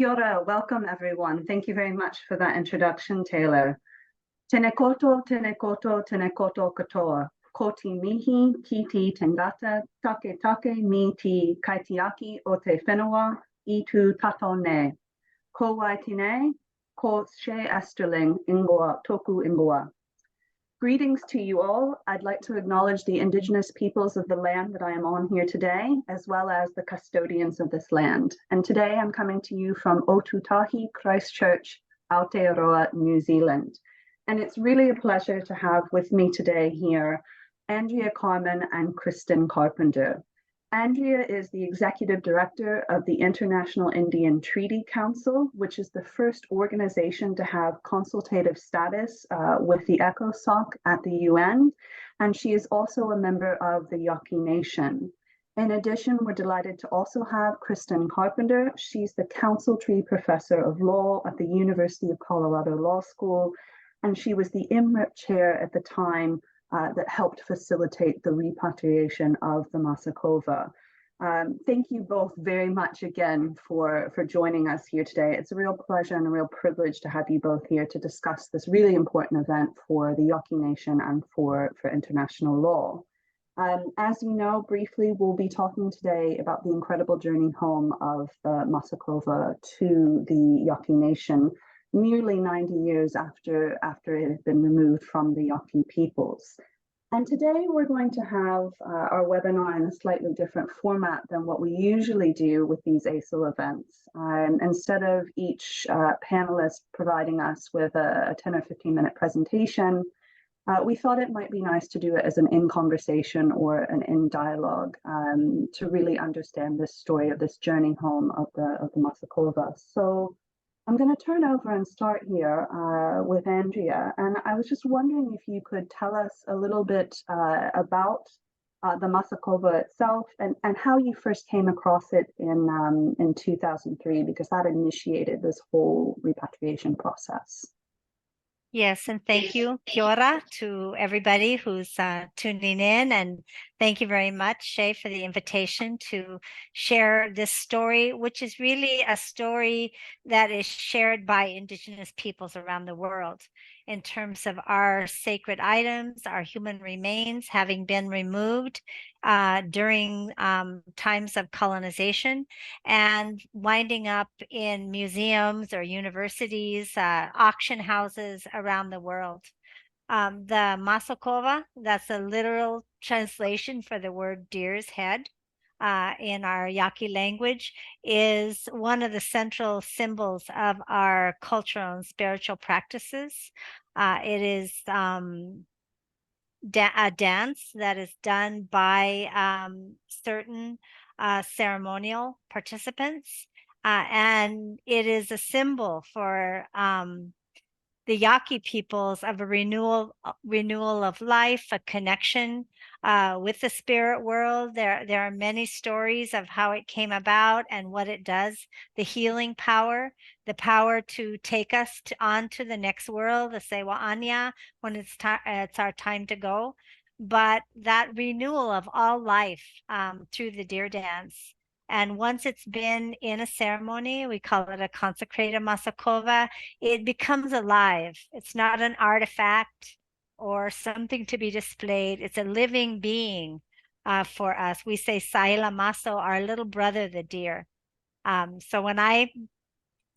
Kia ora, welcome everyone. Thank you very much for that introduction, Taylor. Tene koto, tene koto, tene koto katoa. Koti mihi, kiti tengata, take mi ti kaitiaki o te whenua, I tu tato ne. Ko waitine, ko Shea Esterling, ingoa, toku ingoa. Greetings to you all. I'd like to acknowledge the indigenous peoples of the land that I am on here today, as well as the custodians of this land. And today I'm coming to you from Otutahi Christchurch, Aotearoa, New Zealand. And it's really a pleasure to have with me today here Andrea, Carmen, and Kristen Carpenter. Andrea is the executive director of the International Indian Treaty Council, which is the first organization to have consultative status with the ECOSOC at the UN, and she is also a member of the Yaqui Nation. In addition, we're delighted to also have Kristen Carpenter. She's the Council Tree Professor of Law at the University of Colorado Law School, and she was the IMRIP chair at the time that helped facilitate the repatriation of the Maaso Kova. Thank you both very much again for joining us here today. It's a real pleasure and a real privilege to have you both here to discuss this really important event for the Yaqui Nation and for international law. As you know, briefly, we'll be talking today about the incredible journey home of the Maaso Kova to the Yaqui Nation, nearly 90 years after it had been removed from the Yaqui peoples. And today we're going to have our webinar in a slightly different format than what we usually do with these ASIL events. Instead of each panelist providing us with a 10 or 15 minute presentation, we thought it might be nice to do it as an in-conversation or an in-dialogue to really understand this story of this journey home of the Maaso Kova. So I'm going to turn over and start here with Andrea. And I was just wondering if you could tell us a little bit about the Maaso Kova itself and how you first came across it in 2003, because that initiated this whole repatriation process. Yes, and thank you, Kia ora, to everybody who's tuning in. And thank you very much, Shea, for the invitation to share this story, which is really a story that is shared by Indigenous peoples around the world in terms of our sacred items, our human remains having been removed during times of colonization and winding up in museums or universities, auction houses around the world. The Maaso Kova, that's a literal translation for the word deer's head in our Yaqui language, is one of the central symbols of our cultural and spiritual practices. It is a dance that is done by certain ceremonial participants, and it is a symbol for the Yaqui peoples of a renewal of life, a connection with the spirit world. There are many stories of how it came about and what it does, the healing power, the power to take us on to the next world, the Sewa Anya, when it's our time to go. But that renewal of all life through the deer dance. And once it's been in a ceremony, we call it a consecrated Maaso Kova, it becomes alive. It's not an artifact or something to be displayed. It's a living being for us. We say Saila Maaso, our little brother, the deer. So when I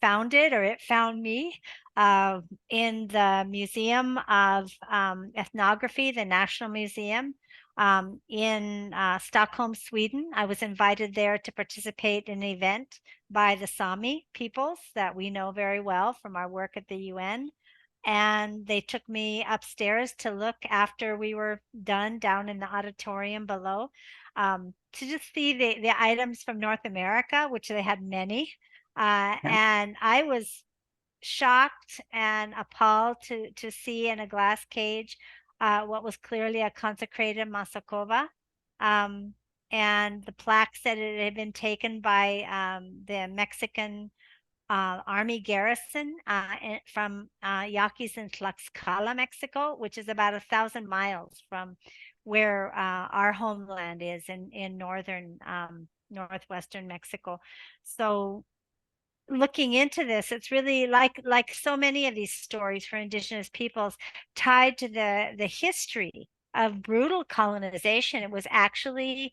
found it, or it found me, in the Museum of Ethnography, the National Museum, in Stockholm, Sweden. I was invited there to participate in an event by the Sami peoples that we know very well from our work at the UN. And they took me upstairs to look after we were done down in the auditorium below, to just see the items from North America, which they had many. And I was shocked and appalled to see in a glass cage what was clearly a consecrated Maaso Kova. And the plaque said it had been taken by the Mexican Army garrison from Yaquis in Tlaxcala, Mexico, which is about 1,000 miles from where our homeland is in northern northwestern Mexico. So looking into this, it's really like so many of these stories for Indigenous peoples tied to the history of brutal colonization. It was actually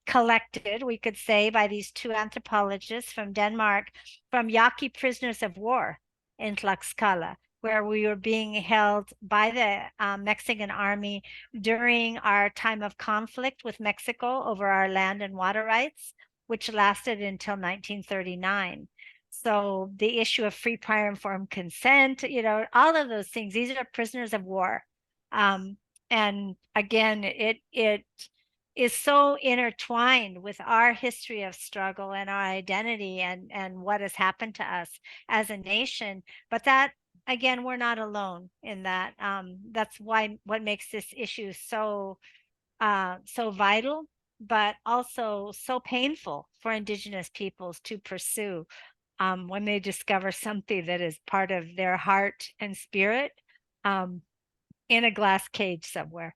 collected, we could say, by these two anthropologists from Denmark, from Yaqui prisoners of war in Tlaxcala, where we were being held by the Mexican army during our time of conflict with Mexico over our land and water rights, which lasted until 1939. So the issue of free, prior, informed consent, all of those things, these are prisoners of war. And again, it is so intertwined with our history of struggle and our identity and what has happened to us as a nation. But that, again, we're not alone in that. That's what makes this issue so vital, but also so painful for Indigenous peoples to pursue when they discover something that is part of their heart and spirit in a glass cage somewhere.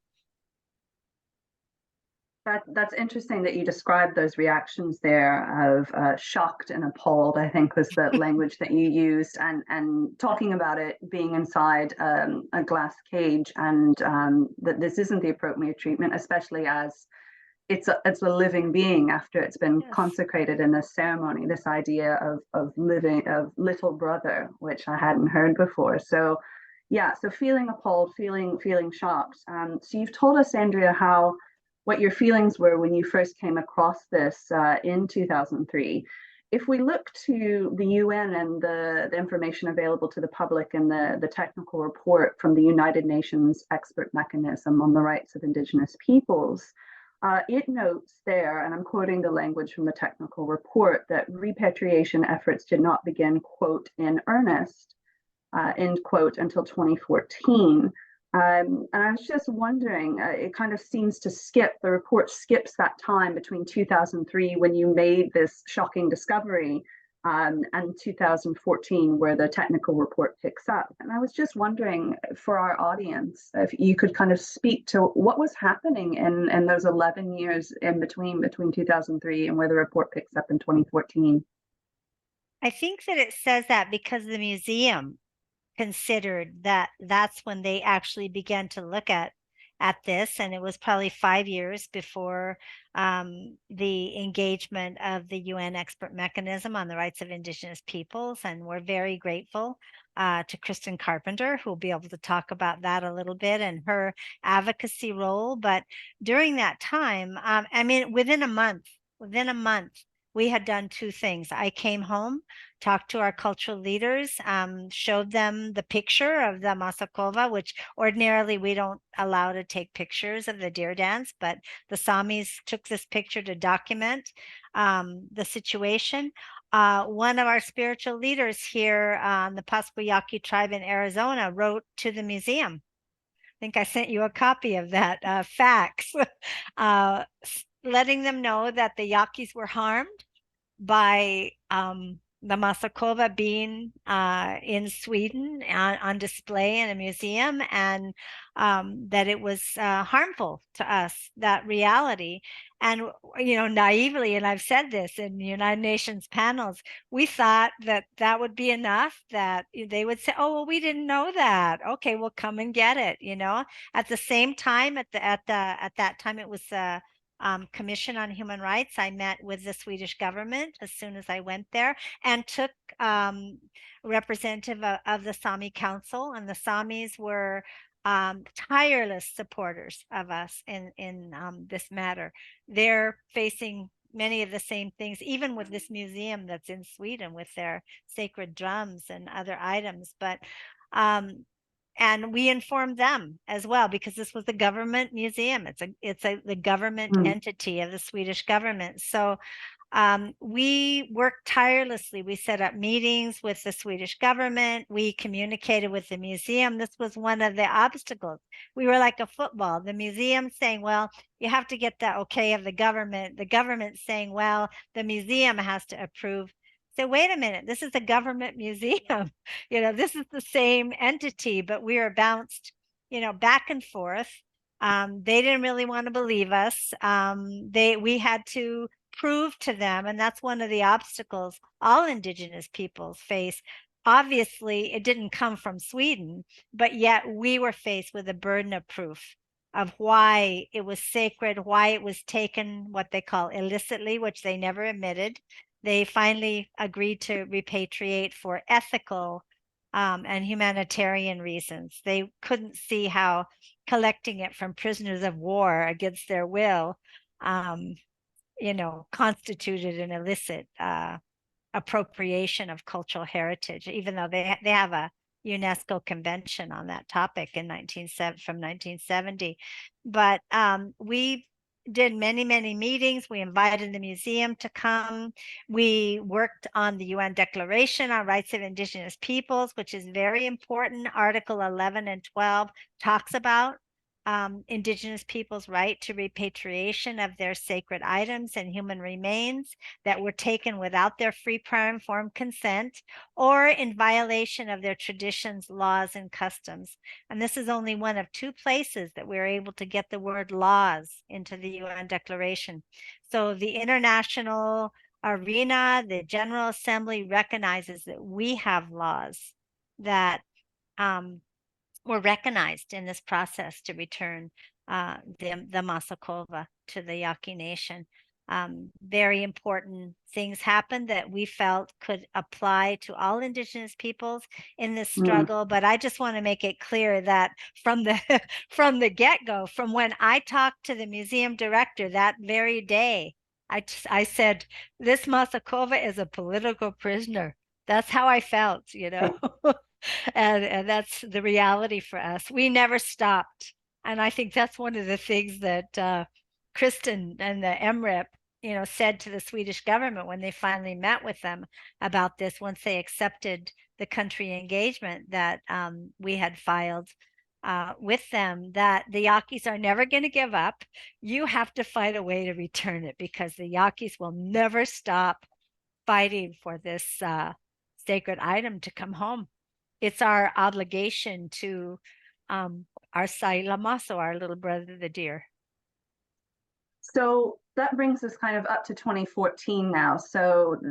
That's interesting that you described those reactions there of shocked and appalled, I think was the language that you used, and talking about it being inside a glass cage, and that this isn't the appropriate treatment, especially as it's a living being after it's been consecrated in this ceremony, this idea of little brother, which I hadn't heard before. So yeah, so feeling appalled, feeling shocked. So you've told us, Andrea, what your feelings were when you first came across this in 2003. If we look to the UN and the information available to the public and the technical report from the United Nations Expert Mechanism on the Rights of Indigenous Peoples, it notes there, and I'm quoting the language from the technical report, that repatriation efforts did not begin, quote, in earnest, end quote, until 2014. And I was just wondering, it kind of seems to the report skips that time between 2003 when you made this shocking discovery and 2014 where the technical report picks up. And I was just wondering for our audience, if you could kind of speak to what was happening in those 11 years in between 2003 and where the report picks up in 2014. I think that it says that because the museum considered that that's when they actually began to look at this, and it was probably 5 years before the engagement of the UN expert mechanism on the rights of Indigenous peoples. And we're very grateful to Kristen Carpenter, who will be able to talk about that a little bit and her advocacy role. But during that time, I mean, within a month, we had done two things. I came home, talked to our cultural leaders, showed them the picture of the Maaso Kova, which ordinarily we don't allow to take pictures of the deer dance, but the Samis took this picture to document the situation. One of our spiritual leaders here on the Pascua Yaqui tribe in Arizona wrote to the museum. I think I sent you a copy of that fax, letting them know that the Yaquis were harmed by the Maaso Kova being in Sweden on display in a museum, and that it was harmful to us, that reality. And, naively, and I've said this in United Nations panels, we thought that that would be enough, that they would say, oh, well, we didn't know that. Okay, well, come and get it, At the same time, at that time, it was Commission on Human Rights. I met with the Swedish government as soon as I went there, and took representative of the Sami Council, and the Samis were tireless supporters of us in this matter. They're facing many of the same things, even with this museum that's in Sweden with their sacred drums and other items. But and we informed them as well, because this was a government museum. It's the government entity of the Swedish government. So we worked tirelessly. We set up meetings with the Swedish government. We communicated with the museum. This was one of the obstacles. We were like a football. The museum saying, well, you have to get the okay of the government. The government saying, well, the museum has to approve. So wait a minute, this is a government museum. This is the same entity, but we were bounced, back and forth. They didn't really want to believe us. We had to prove to them, and that's one of the obstacles all Indigenous peoples face. Obviously, it didn't come from Sweden, but yet we were faced with a burden of proof of why it was sacred, why it was taken what they call illicitly, which they never admitted. They finally agreed to repatriate for ethical and humanitarian reasons. They couldn't see how collecting it from prisoners of war against their will, constituted an illicit appropriation of cultural heritage, even though they have a UNESCO convention on that topic from 1970. But we did many, many meetings. We invited the museum to come. We worked on the UN Declaration on Rights of Indigenous Peoples, which is very important. Article 11 and 12 talks about Indigenous peoples' right to repatriation of their sacred items and human remains that were taken without their free, prior, informed consent or in violation of their traditions, laws, and customs. And this is only one of 2 places that we're able to get the word laws into the UN Declaration. So the international arena, the General Assembly recognizes that we have laws that were recognized in this process to return the Maaso Kova to the Yaqui Nation. Very important things happened that we felt could apply to all Indigenous peoples in this struggle. But I just want to make it clear that from the get-go, from when I talked to the museum director that very day, I said, this Maaso Kova is a political prisoner. That's how I felt, and that's the reality for us. We never stopped. And I think that's one of the things that Kristen and the MREP, said to the Swedish government when they finally met with them about this, once they accepted the country engagement that we had filed with them, that the Yaquis are never going to give up. You have to find a way to return it, because the Yaquis will never stop fighting for this sacred item to come home. It's our obligation to our Sai Lamaso, our little brother, the deer. So that brings us kind of up to 2014 now. So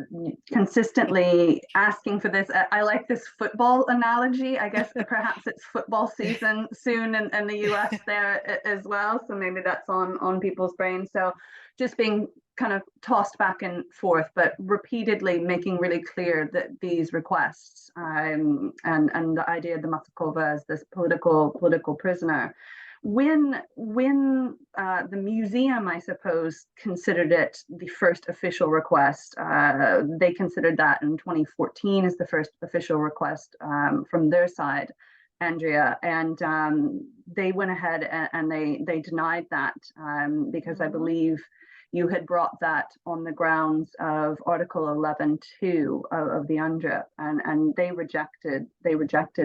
consistently asking for this. I like this football analogy. I guess perhaps it's football season soon in the US there as well. So maybe that's on people's brains. So just being kind of tossed back and forth, but repeatedly making really clear that these requests and the idea of the Maaso Kova as this political prisoner. When the museum, I suppose, considered it the first official request, they considered that in 2014 as the first official request from their side, Andrea, and they went ahead and they denied that because I believe you had brought that on the grounds of Article 11.2 of the UNDRIP, and they rejected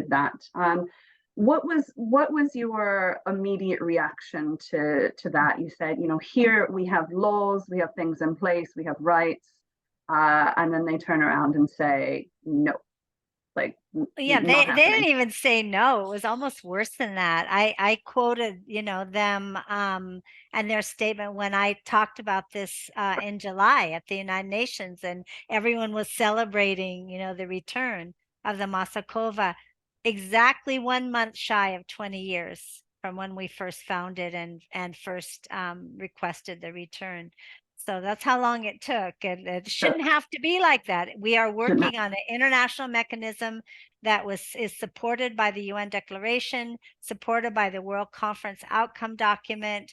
that. What was your immediate reaction to that? You said, here we have laws, we have things in place, we have rights, and then they turn around and say no. Like, yeah, they didn't even say no. It was almost worse than that. I quoted, them and their statement when I talked about this in July at the United Nations, and everyone was celebrating, the return of the Maaso Kova. Exactly 1 month shy of 20 years from when we first found it and first requested the return. So that's how long it took. And it shouldn't have to be like that. We are working on an international mechanism that is supported by the UN Declaration, supported by the World Conference Outcome Document.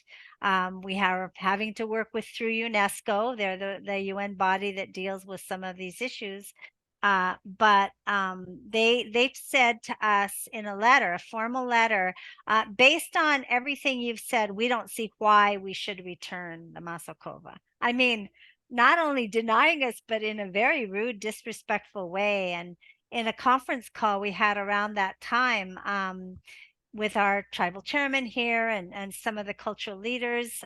We are having to work through UNESCO. They're the UN body that deals with some of these issues. But they said to us in a formal letter, based on everything you've said, we don't see why we should return the Maaso Kova. I mean, not only denying us, but in a very rude, disrespectful way. And in a conference call we had around that time with our tribal chairman here and some of the cultural leaders,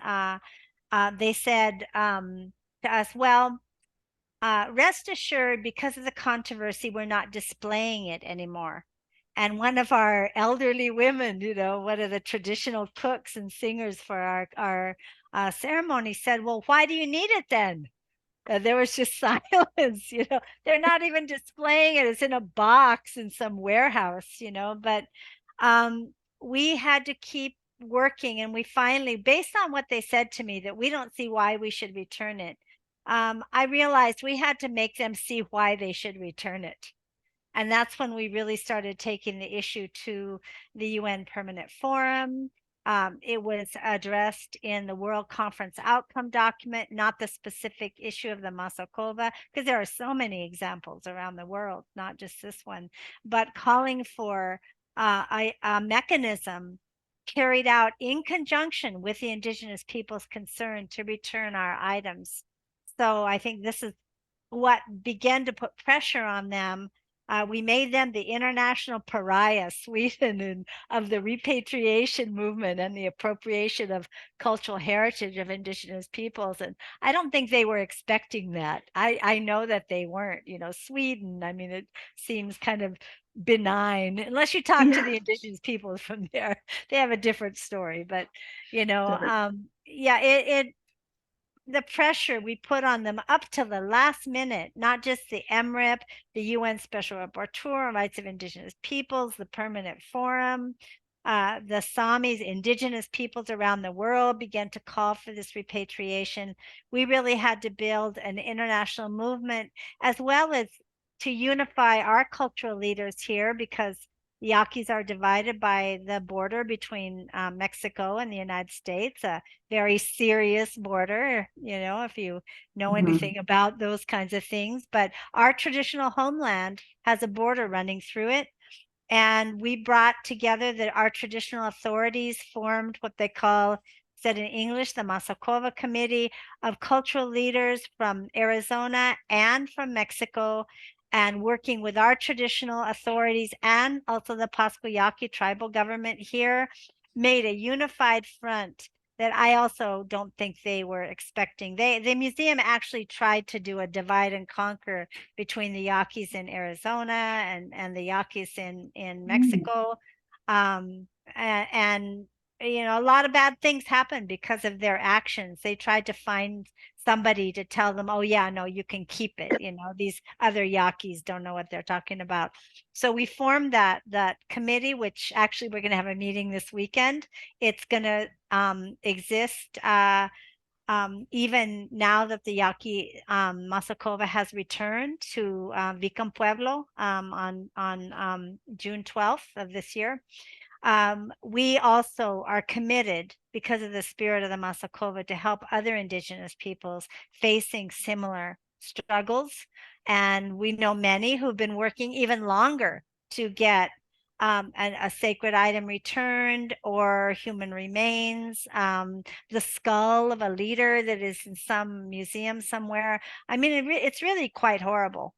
they said to us, well, rest assured, because of the controversy, we're not displaying it anymore. And one of our elderly women, one of the traditional cooks and singers for our ceremony said, well, why do you need it then? There was just silence, they're not even displaying it. It's in a box in some warehouse, but we had to keep working, and we finally, based on what they said to me, that we don't see why we should return it. I realized we had to make them see why they should return it. And that's when we really started taking the issue to the UN Permanent Forum. It was addressed in the World Conference Outcome document, not the specific issue of the Maaso Kova, because there are so many examples around the world, not just this one, but calling for a mechanism carried out in conjunction with the indigenous peoples concerned to return our items. So I think this is what began to put pressure on them. We made them the international pariah, Sweden, and of the repatriation movement and the appropriation of cultural heritage of indigenous peoples. And I don't think they were expecting that. I know that they weren't. Sweden, I mean, it seems kind of benign unless you talk to the indigenous peoples from there. They have a different story. But yeah, the pressure we put on them up to the last minute, not just the MRIP, the UN Special Rapporteur on Rights of Indigenous Peoples, the Permanent Forum, the Samis, indigenous peoples around the world began to call for this repatriation. We really had to build an international movement, as well as to unify our cultural leaders here, because the Yaquis are divided by the border between Mexico and the United States, a very serious border, if you know anything about those kinds of things. But our traditional homeland has a border running through it. And we brought together our traditional authorities, formed what they call, said in English, the Maaso Kova Committee of cultural leaders from Arizona and from Mexico, and working with our traditional authorities and also the Pasco Yaqui tribal government here, made a unified front that I also don't think they were expecting. The museum actually tried to do a divide and conquer between the Yaquis in Arizona and the Yaquis in Mexico. And a lot of bad things happened because of their actions. They tried to find somebody to tell them, oh yeah, no, you can keep it. These other Yaquis don't know what they're talking about. So we formed that committee, which actually we're going to have a meeting this weekend. It's going to exist even now that the Yaqui Maaso Kova has returned to Vicam Pueblo on June 12th of this year. We also are committed, because of the spirit of the Maaso Kova, to help other indigenous peoples facing similar struggles. And we know many who've been working even longer to get a sacred item returned, or human remains, the skull of a leader that is in some museum somewhere. I mean, it's really quite horrible.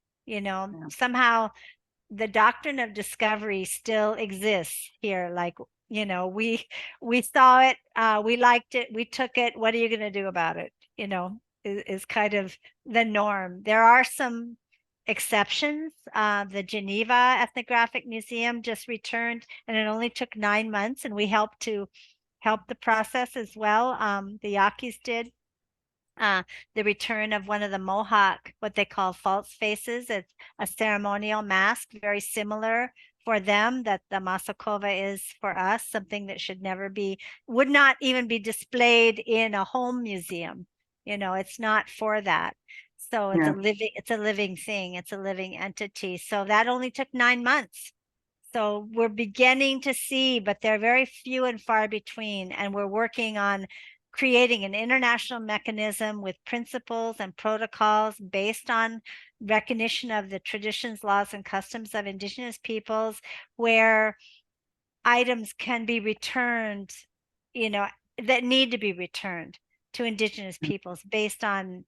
Somehow the doctrine of discovery still exists here. Like, we saw it, we liked it, we took it. What are you going to do about it? Is kind of the norm. There are some exceptions. The Geneva Ethnographic Museum just returned, and it only took 9 months, and we helped the process as well. The Yaquis did. The return of one of the Mohawk, what they call false faces. It's a ceremonial mask, very similar for them that the Maaso Kova is for us, something that would not even be displayed in a home museum. It's not for that. So it's a living thing. It's a living entity. So that only took 9 months. So we're beginning to see, but they're very few and far between. And we're working on creating an international mechanism with principles and protocols based on recognition of the traditions, laws, and customs of indigenous peoples, where items can be returned, that need to be returned to indigenous peoples based on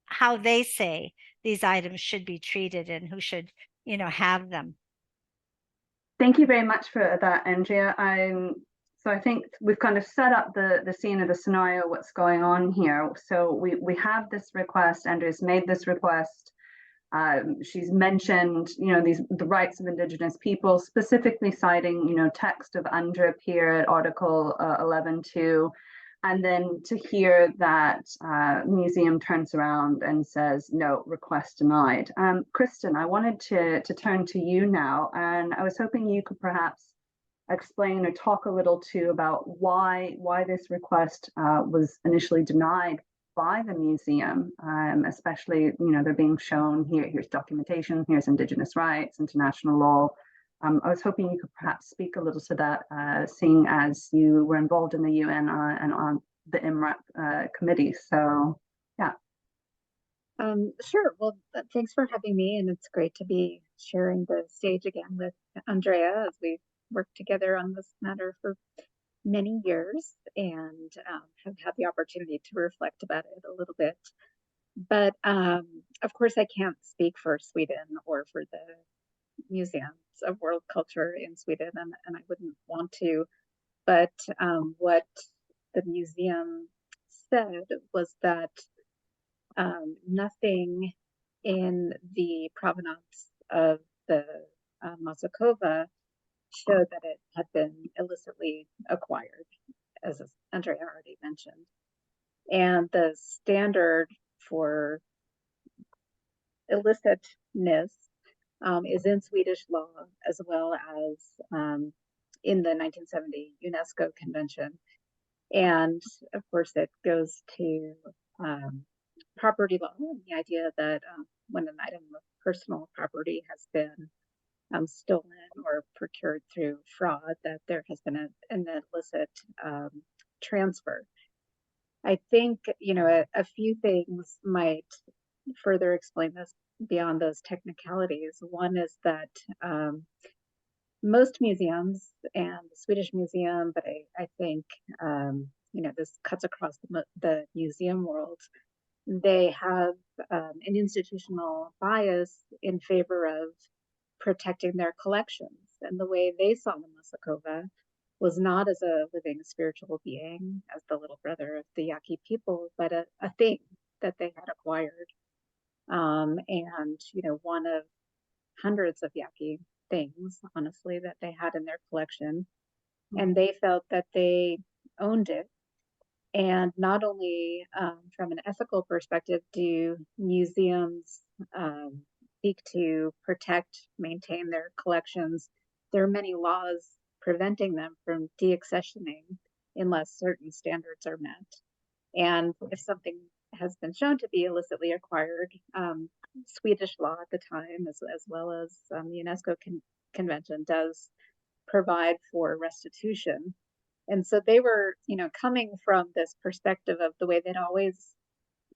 how they say these items should be treated and who should, have them. Thank you very much for that, Andrea. So I think we've kind of set up the scene of the scenario, what's going on here. So we have this request. Andrea's made this request. She's mentioned, the rights of indigenous people, specifically citing, text of UNDRIP here at Article 11.2. And then to hear that museum turns around and says, no, request denied. Kristen, I wanted to turn to you now, and I was hoping you could perhaps explain or talk a little too about why this request was initially denied by the museum, especially, they're being shown here's documentation, here's Indigenous rights, international law. I was hoping you could perhaps speak a little to that, seeing as you were involved in the UN and on the IMRAP committee. So, yeah. Sure. Well, thanks for having me, and it's great to be sharing the stage again with Andrea as we worked together on this matter for many years and have had the opportunity to reflect about it a little bit. But of course, I can't speak for Sweden or for the museums of world culture in Sweden, and I wouldn't want to. But what the museum said was that nothing in the provenance of the Maaso Kova showed that it had been illicitly acquired, as Andrea already mentioned. And the standard for illicitness is in Swedish law, as well as in the 1970 UNESCO Convention. And of course, it goes to property law, and the idea that when an item of personal property has been stolen or procured through fraud, that there has been an illicit transfer. I think, a few things might further explain this beyond those technicalities. One is that most museums, and the Swedish Museum, but I think, this cuts across the museum world, they have an institutional bias in favor of protecting their collections. And the way they saw the Maaso Kova was not as a living spiritual being, as the little brother of the Yaqui people, but a thing that they had acquired. And, one of hundreds of Yaqui things, honestly, that they had in their collection. And they felt that they owned it. And not only from an ethical perspective do museums seek to protect, maintain their collections, there are many laws preventing them from deaccessioning unless certain standards are met. And if something has been shown to be illicitly acquired, Swedish law at the time, as well as the UNESCO Convention, does provide for restitution. And so they were, coming from this perspective of the way they'd always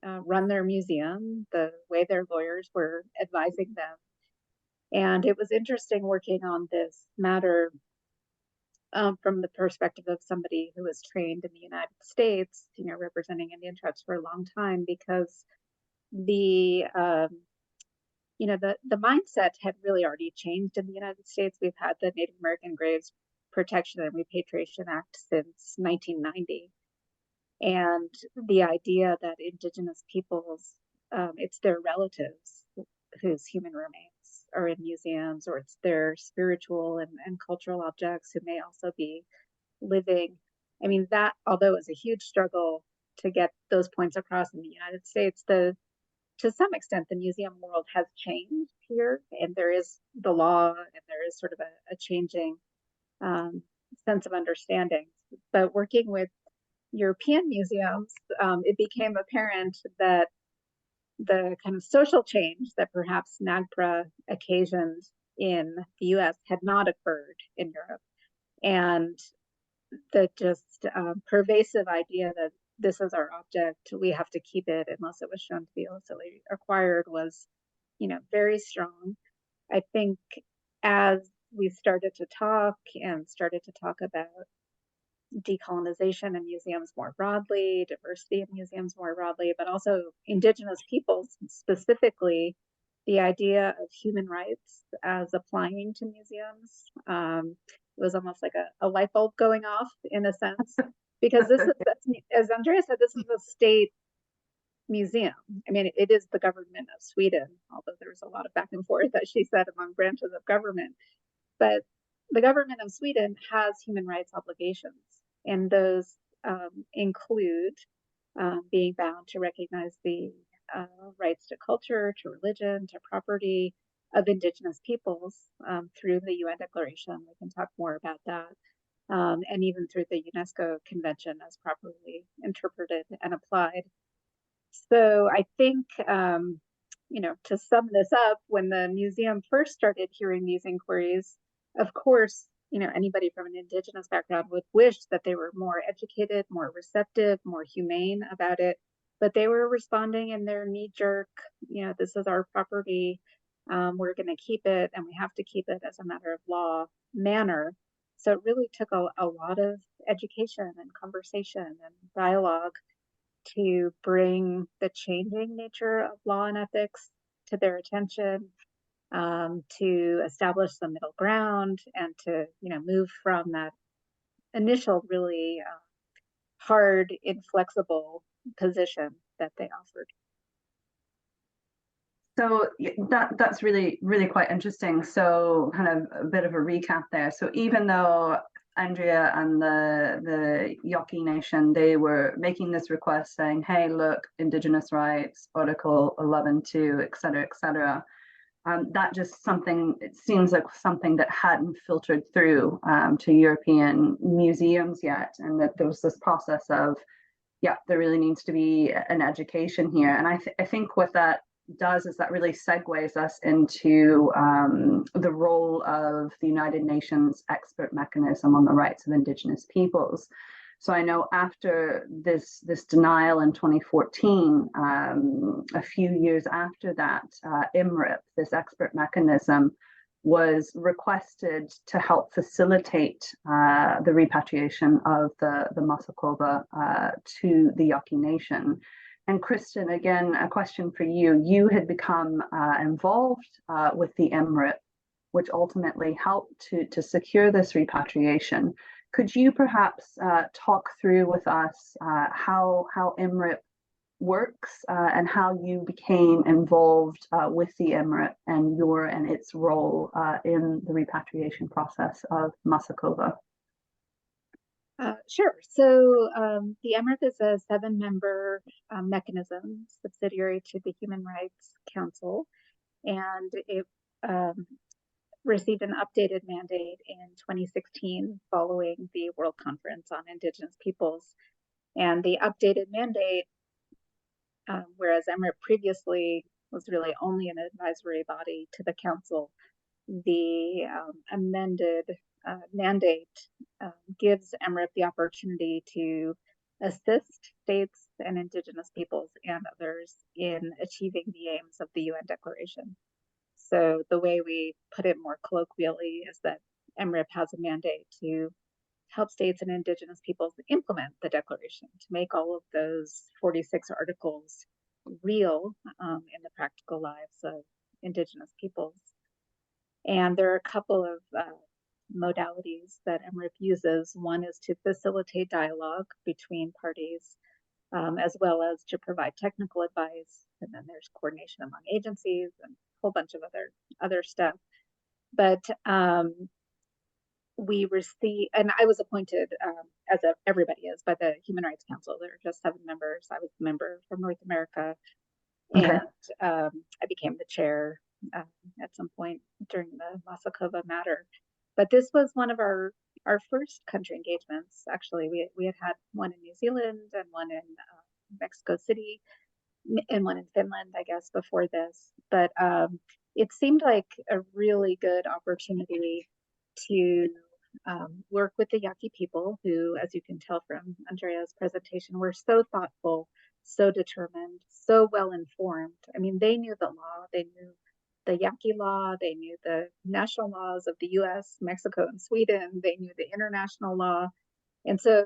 run their museum, the way their lawyers were advising them. And it was interesting working on this matter from the perspective of somebody who was trained in the United States, representing Indian tribes for a long time, because the mindset had really already changed in the United States. We've had the Native American Graves Protection and Repatriation Act since 1990. And the idea that Indigenous peoples, it's their relatives whose human remains are in museums, or it's their spiritual and cultural objects who may also be living. I mean, that, although it's a huge struggle to get those points across in the United States, to some extent, the museum world has changed here, and there is the law, and there is sort of a changing sense of understanding. But working with European museums, it became apparent that the kind of social change that perhaps NAGPRA occasioned in the US had not occurred in Europe. And the just pervasive idea that this is our object, we have to keep it unless it was shown to be illicitly acquired, was, very strong. I think as we started to talk about decolonization in museums more broadly, diversity in museums more broadly, but also Indigenous peoples specifically, the idea of human rights as applying to museums, it was almost like a light bulb going off in a sense, because this is, as Andrea said, this is a state museum. I mean, it is the government of Sweden, although there was a lot of back and forth, as she said, among branches of government. But the government of Sweden has human rights obligations, and those include being bound to recognize the rights to culture, to religion, to property of Indigenous peoples through the UN Declaration. We can talk more about that. And even through the UNESCO Convention as properly interpreted and applied. So I think, to sum this up, when the museum first started hearing these inquiries, of course, anybody from an Indigenous background would wish that they were more educated, more receptive, more humane about it. But they were responding in their knee-jerk, this is our property, we're going to keep it, and we have to keep it as a matter of law manner. So it really took a lot of education and conversation and dialogue to bring the changing nature of law and ethics to their attention, to establish the middle ground, and to move from that initial really hard, inflexible position that they offered. So that's really, really quite interesting. So kind of a bit of a recap there. So even though Andrea and the Yaqui Nation, they were making this request saying, hey, look, Indigenous rights, Article 11.2, et cetera, that just something, it seems like something that hadn't filtered through to European museums yet. And that there was this process of, yeah, there really needs to be an education here. And I think what that does is that really segues us into the role of the United Nations expert mechanism on the rights of Indigenous peoples. So I know after this denial in 2014, a few years after that, IMRIP, this expert mechanism, was requested to help facilitate the repatriation of the Maaso Kova to the Yaqui Nation. And Kristen, again, a question for you. You had become involved with the IMRIP, which ultimately helped to secure this repatriation. Could you perhaps talk through with us how IMRIP works and how you became involved with the IMRIP and its role in the repatriation process of Maaso Kova? Sure. So the IMRIP is a 7-member mechanism subsidiary to the Human Rights Council, and it received an updated mandate in 2016 following the World Conference on Indigenous Peoples. And the updated mandate, whereas IMRIP previously was really only an advisory body to the Council, the amended mandate gives IMRIP the opportunity to assist states and Indigenous peoples and others in achieving the aims of the UN Declaration. So the way we put it more colloquially is that IMRIP has a mandate to help states and Indigenous peoples implement the Declaration, to make all of those 46 articles real in the practical lives of Indigenous peoples. And there are a couple of modalities that IMRIP uses. One is to facilitate dialogue between parties, as well as to provide technical advice. And then there's coordination among agencies and a whole bunch of other stuff. But we receive, and I was appointed, as everybody is, by the Human Rights Council. There are just 7 members. I was a member from North America. Okay. And I became the chair at some point during the Maaso Kova matter. But this was one of our first country engagements. Actually, we had one in New Zealand and one in Mexico City and one in Finland, I guess, before this. But it seemed like a really good opportunity to work with the Yaqui people, who, as you can tell from Andrea's presentation, were so thoughtful, so determined, so well informed. I mean, they knew the law, they knew the Yaqui law, they knew the national laws of the US, Mexico, and Sweden, they knew the international law. And so,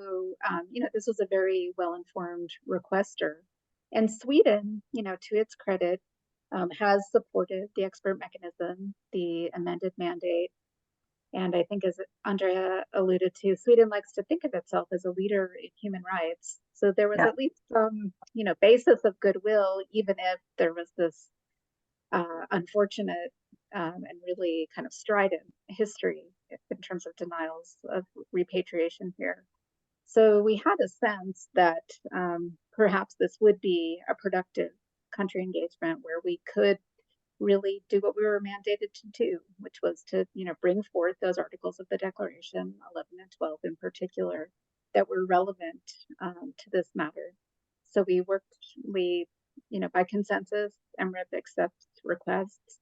this was a very well-informed requester. And Sweden, to its credit, has supported the expert mechanism, the amended mandate. And I think, as Andrea alluded to, Sweden likes to think of itself as a leader in human rights. So there was at least some, basis of goodwill, even if there was this unfortunate and really kind of strident history in terms of denials of repatriation here. So we had a sense that perhaps this would be a productive country engagement where we could really do what we were mandated to do, which was to, bring forth those articles of the Declaration, 11 and 12 in particular, that were relevant to this matter. So we, by consensus, MRIP accepts requests.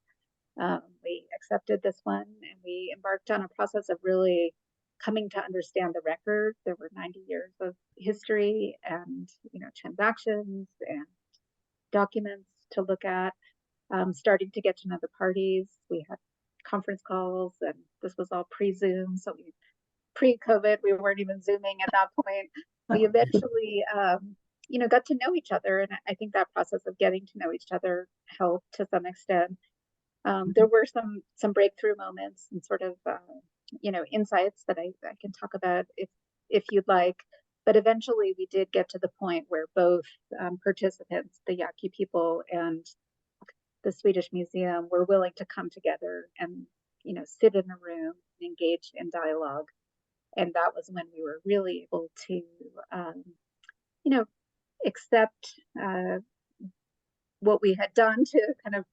We accepted this one, and we embarked on a process of really coming to understand the record. There were 90 years of history and, transactions and documents to look at. Starting to get to know the parties. We had conference calls, and this was all pre-Zoom. So pre-COVID, we weren't even Zooming at that point. We eventually, got to know each other. And I think that process of getting to know each other helped to some extent. There were some breakthrough moments and sort of, insights that I can talk about if you'd like. But eventually we did get to the point where both participants, the Yaqui people and the Swedish Museum, were willing to come together and, sit in a room and engage in dialogue. And that was when we were really able to, accept what we had done to kind of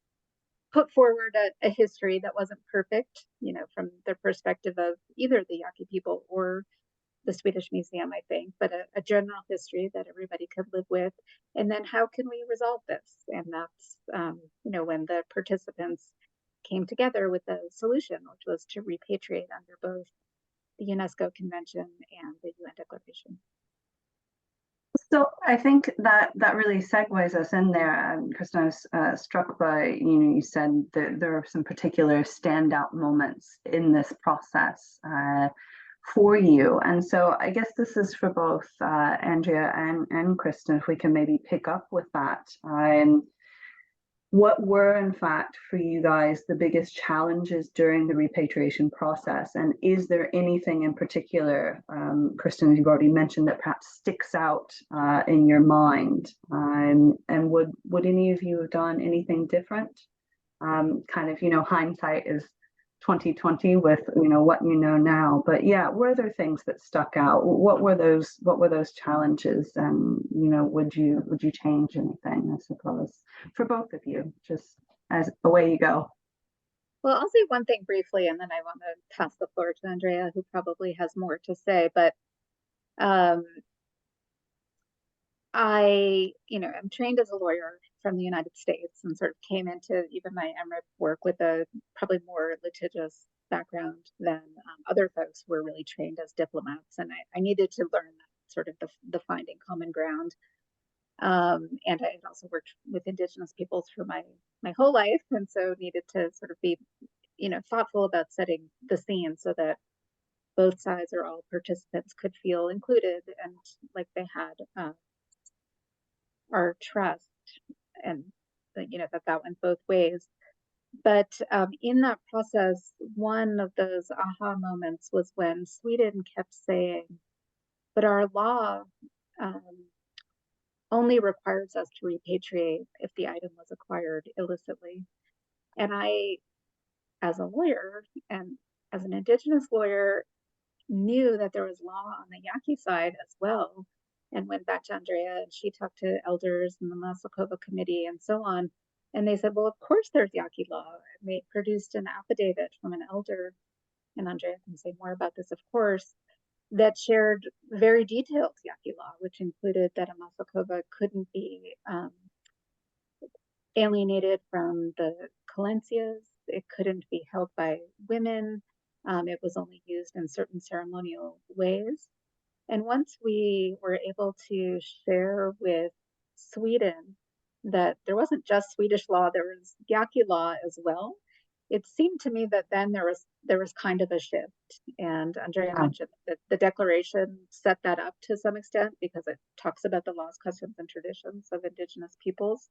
put forward a history that wasn't perfect, from the perspective of either the Yaqui people or the Swedish Museum, I think, but a general history that everybody could live with. And then how can we resolve this? And that's, when the participants came together with a solution, which was to repatriate under both the UNESCO Convention and the UN Declaration. So I think that really segues us in there. Kristen, I was struck by, you said that there are some particular standout moments in this process for you. And so I guess this is for both Andrea and Kristen, if we can maybe pick up with that. What were, in fact, for you guys, the biggest challenges during the repatriation process? And is there anything in particular, Kristen, you've already mentioned, that perhaps sticks out in your mind? And would any of you have done anything different? Kind of, hindsight is 2020 with what you know now, but yeah, were there things that stuck out? What were those challenges, and would you change anything, I suppose, for both of you, just as away you go? Well, I'll say one thing briefly, and then I want to pass the floor to Andrea, who probably has more to say. But I, am trained as a lawyer from the United States, and sort of came into even my MRIP work with a probably more litigious background than other folks who were really trained as diplomats. And I needed to learn that sort of the finding common ground. And I had also worked with Indigenous peoples for my whole life, and so needed to sort of be, thoughtful about setting the scene so that both sides or all participants could feel included and like they had our trust, and that went both ways. But in that process, one of those aha moments was when Sweden kept saying, but our law only requires us to repatriate if the item was acquired illicitly. And I, as a lawyer and as an Indigenous lawyer, knew that there was law on the Yaqui side as well, and went back to Andrea, and she talked to elders and the Maaso Kova committee and so on. And they said, well, of course there's Yaqui law. And they produced an affidavit from an elder, and Andrea can say more about this, of course, that shared very detailed Yaqui law, which included that a Maaso Kova couldn't be alienated from the Kolensias. It couldn't be held by women. It was only used in certain ceremonial ways. And once we were able to share with Sweden that there wasn't just Swedish law, there was Yaqui law as well, it seemed to me that then there was kind of a shift. And Andrea mentioned that the Declaration set that up to some extent because it talks about the laws, customs, and traditions of Indigenous peoples.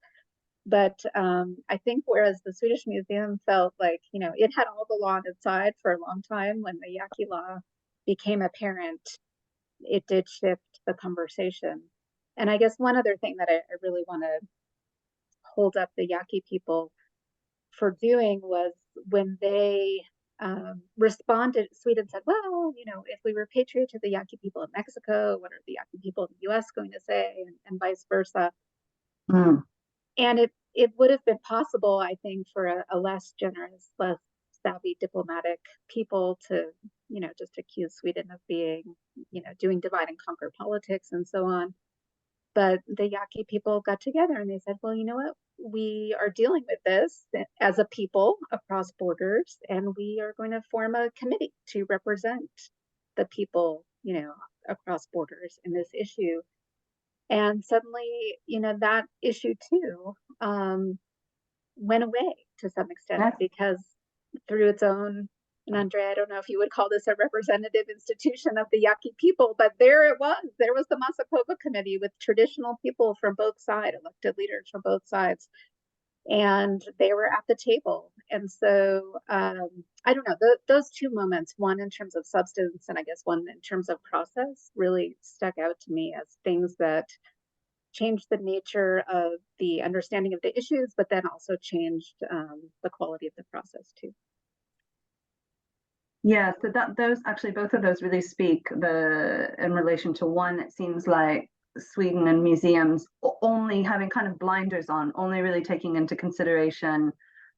But I think whereas the Swedish Museum felt like, it had all the law on its side for a long time, when the Yaqui law became apparent, it did shift the conversation. And I guess one other thing that I really want to hold up the Yaqui people for doing was when they Sweden said, well, you know, if we repatriate to the Yaqui people in Mexico, what are the Yaqui people in the US going to say, and vice versa. Mm. And it would have been possible, I think, for a less generous, less savvy diplomatic people to, you know, just accuse Sweden of being, you know, doing divide and conquer politics and so on. But the Yaqui people got together and they said, well, you know what? We are dealing with this as a people across borders, and we are going to form a committee to represent the people, you know, across borders in this issue. And suddenly, you know, that issue too went away to some extent, Yes. because through its own, and Andrea, I don't know if you would call this a representative institution of the Yaqui people, but there it was. There was the Maaso Kova committee with traditional people from both sides, elected leaders from both sides, and they were at the table. And so I don't know, those two moments, one in terms of substance and I guess one in terms of process, really stuck out to me as things that changed the nature of the understanding of the issues, but then also changed the quality of the process too. Yeah, so those actually, both of those really speak in relation to one. It seems like Sweden and museums only having kind of blinders on, only really taking into consideration,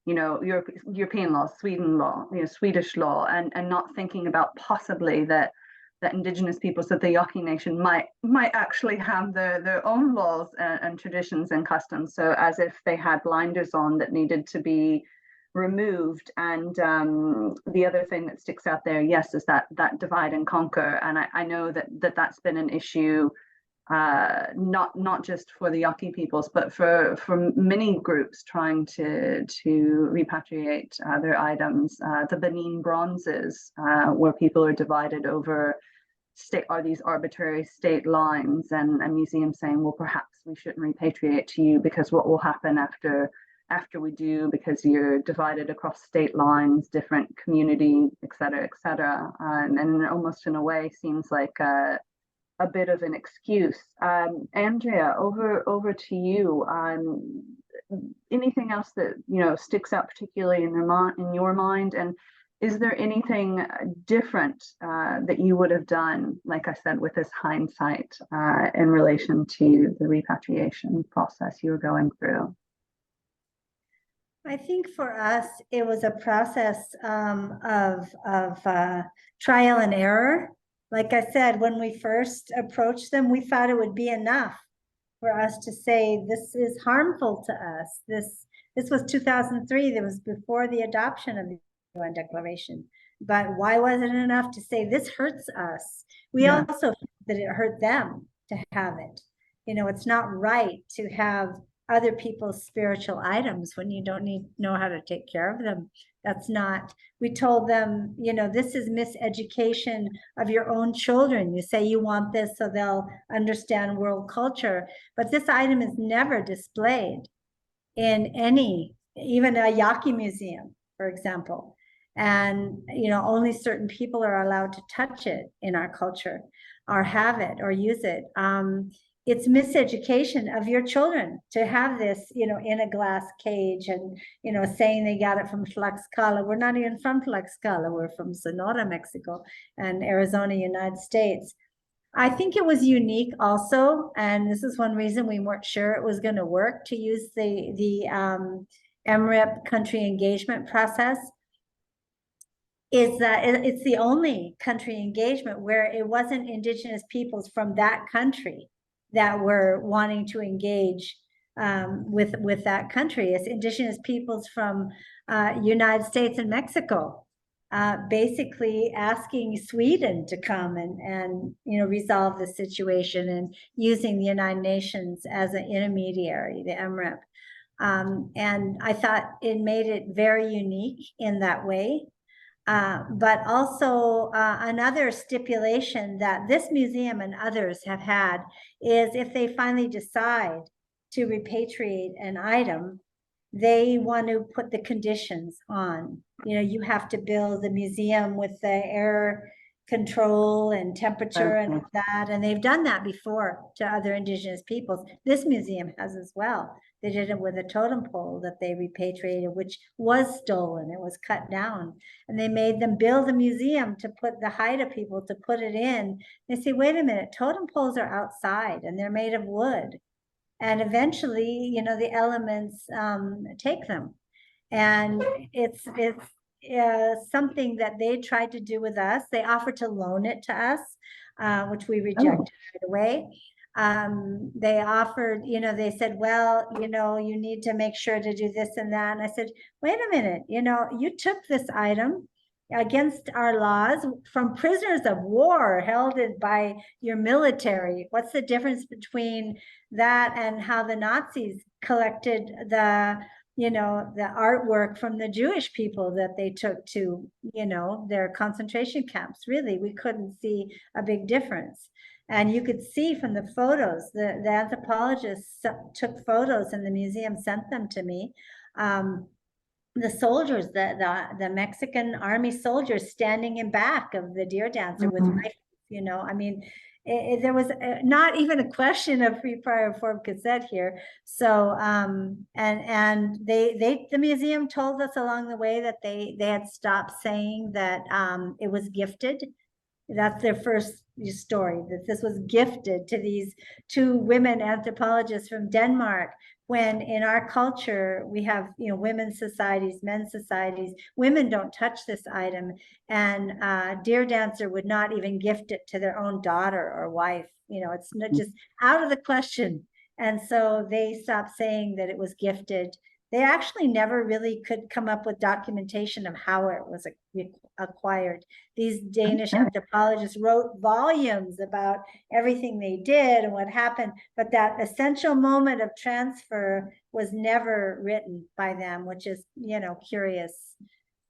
you know, European law, Sweden law, you know, Swedish law, and not thinking about possibly that indigenous peoples, that the Yaqui Nation might actually have their own laws and traditions and customs. So as if they had blinders on that needed to be removed. And the other thing that sticks out there, yes, is that divide and conquer. And I know that's been an issue, not just for the Yaqui peoples, but for many groups trying to repatriate their items. The Benin bronzes, where people are divided over are these arbitrary state lines, and a museum saying, well, perhaps we shouldn't repatriate to you, because what will happen after we do, because you're divided across state lines, different community, et cetera, et cetera. And almost in a way seems like a bit of an excuse. Andrea, over to you. Anything else that, you know, sticks out particularly in your mind? And is there anything different that you would have done, like I said, with this hindsight in relation to the repatriation process you were going through? I think for us, it was a process of trial and error. Like I said, when we first approached them, we thought it would be enough for us to say, this is harmful to us. This was 2003. That was before the adoption of the UN Declaration. But why wasn't it enough to say, this hurts us? We also felt that it hurt them to have it. You know, it's not right to have other people's spiritual items when you don't know how to take care of them. That's not, we told them, you know, this is miseducation of your own children. You say you want this so they'll understand world culture, but this item is never displayed in any, even a Yaqui museum, for example. And, you know, only certain people are allowed to touch it in our culture or have it or use it. It's miseducation of your children to have this, you know, in a glass cage and, you know, saying they got it from Tlaxcala. We're not even from Tlaxcala. We're from Sonora, Mexico, and Arizona, United States. I think it was unique also, and this is one reason we weren't sure it was going to work, to use the MRIP country engagement process, is that it's the only country engagement where it wasn't indigenous peoples from that country that were wanting to engage with that country. It's indigenous peoples from United States and Mexico, basically asking Sweden to come and you know, resolve the situation, and using the United Nations as an intermediary, the MRIP. And I thought it made it very unique in that way. But also another stipulation that this museum and others have had is, if they finally decide to repatriate an item, they want to put the conditions on. You know, you have to build the museum with the air control and temperature and Okay. that, and they've done that before to other indigenous peoples. This museum has as well. They did it with a totem pole that they repatriated, which was stolen. It was cut down, and they made them build a museum to put the Haida people to put it in. They say, wait a minute, totem poles are outside and they're made of wood, and eventually, you know, the elements take them. And it's something that they tried to do with us. They offered to loan it to us, which we rejected right away. They offered, you know, they said, well, you know, you need to make sure to do this and that. And I said, wait a minute, you know, you took this item against our laws from prisoners of war held by your military. What's the difference between that and how the Nazis collected the, you know, the artwork from the Jewish people that they took to, you know, their concentration camps? Really, we couldn't see a big difference. And you could see from the photos, the anthropologists took photos and the museum sent them to me. The soldiers, the Mexican army soldiers standing in back of the deer dancer with rifles, you know, I mean, there was not even a question of free prior form consent here. So, and the museum told us along the way that they had stopped saying that it was gifted. That's their first story, that this was gifted to these two women anthropologists from Denmark, when in our culture, we have, you know, women's societies, men's societies, women don't touch this item. And Deer Dancer would not even gift it to their own daughter or wife. You know, it's not just out of the question. And so they stopped saying that it was gifted. They actually never really could come up with documentation of how it was acquired. These Danish anthropologists wrote volumes about everything they did and what happened, but that essential moment of transfer was never written by them, which is, you know, curious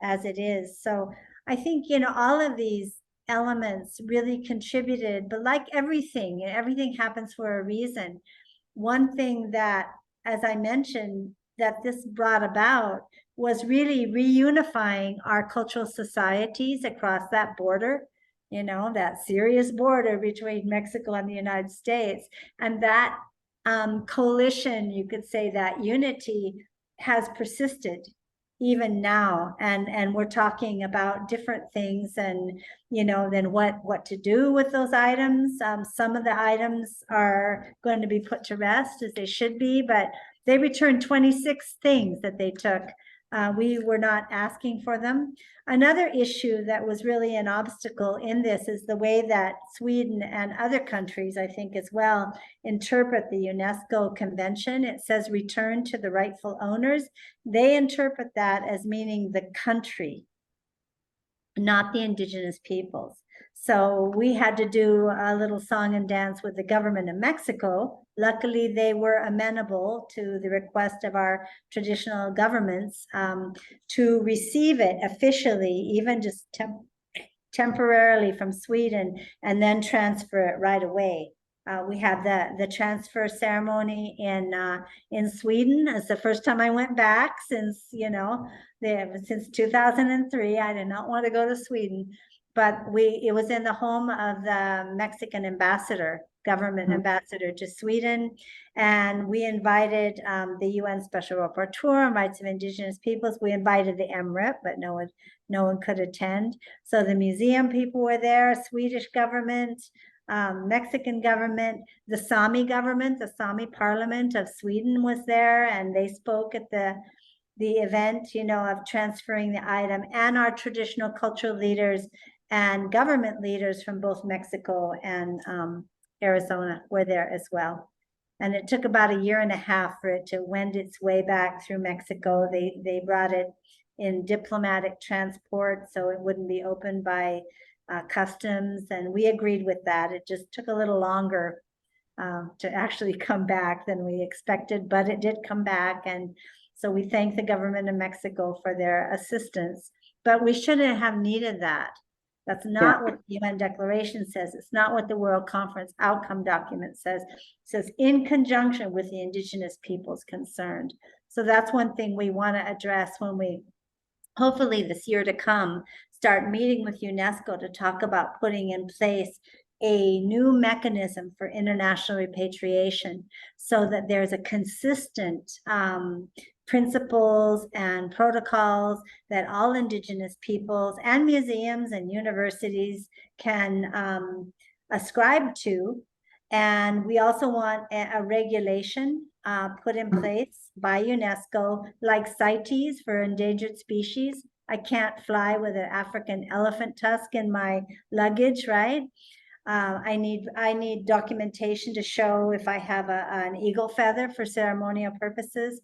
as it is. So I think, you know, all of these elements really contributed, but like everything, everything happens for a reason. One thing that, as I mentioned, that this brought about was really reunifying our cultural societies across that border, you know, that serious border between Mexico and the United States. And that coalition, you could say, that unity has persisted even now. And we're talking about different things, and, you know, then what to do with those items. Some of the items are going to be put to rest, as they should be, but they returned 26 things that they took. We were not asking for them. Another issue that was really an obstacle in this is the way that Sweden and other countries, I think as well, interpret the UNESCO Convention. It says return to the rightful owners. They interpret that as meaning the country, not the indigenous peoples. So we had to do a little song and dance with the government of Mexico. Luckily, they were amenable to the request of our traditional governments to receive it officially, even just temporarily from Sweden, and then transfer it right away. We had the transfer ceremony in Sweden. It's the first time I went back since, you know, since 2003. I did not want to go to Sweden, but it was in the home of the Mexican ambassador, government ambassador to Sweden. And we invited the UN Special Rapporteur on Rights of Indigenous Peoples. We invited the MRIP, but no one could attend. So the museum people were there, Swedish government, Mexican government, the Sami government, the Sami parliament of Sweden was there, and they spoke at the event, you know, of transferring the item, and our traditional cultural leaders and government leaders from both Mexico and Arizona were there as well. And it took about 1.5 years for it to wend its way back through Mexico. They brought it in diplomatic transport, so it wouldn't be opened by customs, and we agreed with that. It just took a little longer to actually come back than we expected, but it did come back. And so we thank the government of Mexico for their assistance, but we shouldn't have needed that. That's not what the UN Declaration says. It's not what the World Conference Outcome Document says. It says in conjunction with the indigenous peoples concerned. So that's one thing we want to address when we hopefully this year to come, start meeting with UNESCO to talk about putting in place a new mechanism for international repatriation so that there's a consistent principles and protocols that all Indigenous peoples and museums and universities can ascribe to. And we also want a regulation put in place by UNESCO, like CITES for endangered species. I can't fly with an African elephant tusk in my luggage, right? I need documentation to show if I have an eagle feather for ceremonial purposes.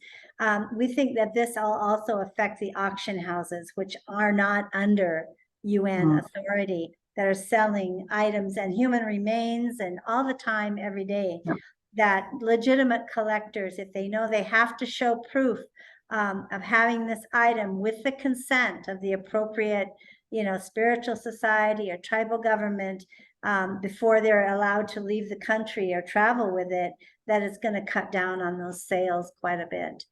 We think that this will also affect the auction houses, which are not under UN authority, that are selling items and human remains and all the time, every day. Yep. That legitimate collectors, if they know they have to show proof of having this item with the consent of the appropriate, spiritual society or tribal government, before they're allowed to leave the country or travel with it, that it's going to cut down on those sales quite a bit.